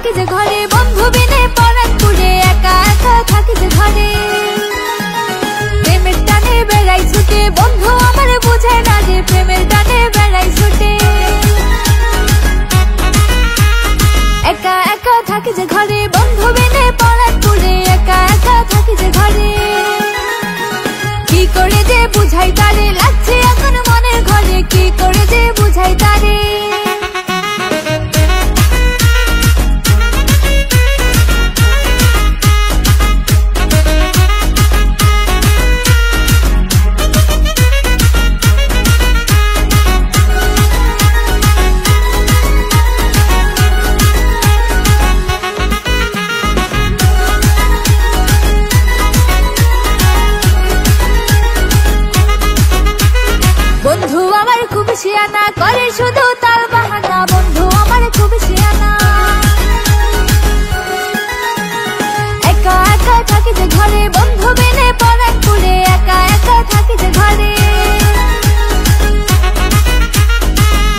থাকি যে ঘরে, বন্ধু বিনে পরাণ পুড়ে একা একা থাকি যে ঘরে। প্রেমের টানে বেড়াই ছুটে, বন্ধু আমার বুঝে না যে প্রেমের টানে বেড়াই ছুটে। একা একা থাকি যে ঘরে, বন্ধু বিনে পরাণ পুড়ে একা একা থাকি যে ঘরে। কি করে যে বুঝাই তারে, লাগছে এখন মনের ঘরে, কি করে যে বুঝাই তারে। বন্ধু আমার খুব শিয়ানা, করে শুধু তাল বাহানা, বন্ধু আমার খুব শিয়ানা। একা একা থাকি যে ঘরে, বন্ধু বিনে পরাণ পুড়ে একা একা থাকি যে ঘরে।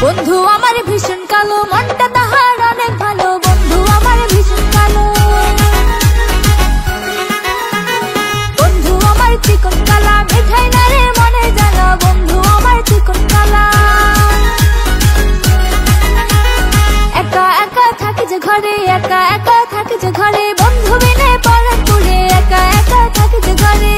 বন্ধু আমার ভীষণ কালো, মনটা তাহার অনেক ভালো, বন্ধু আমার ভীষণ কালো। বন্ধু আমার চিকন কালা, মিঠাই না রে মনে জ্বালা, বন্ধু আমার চিকন কালা। একা একা থাকি যে ঘরে, একা একা থাকি যে ঘরে, বন্ধু বিনে পরাণ পুড়ে একা একা থাকি যে ঘরে।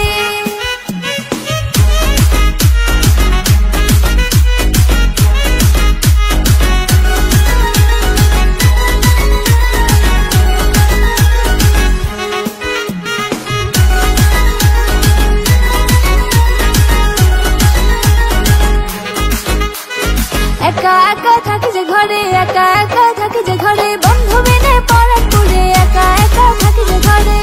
একা একা থাকি যে ঘরে, একা একা থাকি যে ঘরে, বন্ধু বিনে পরাণ পুড়ে একা একা থাকি যে ঘরে।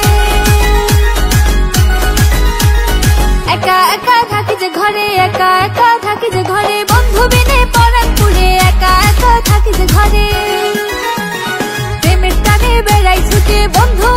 একা একা থাকি যে ঘরে, একা একা থাকি যে ঘরে, বন্ধু বিনে পরাণ পুড়ে একা একা থাকি যে ঘরে। প্রেমের টানে বেড়াই ছুটে, বন্ধু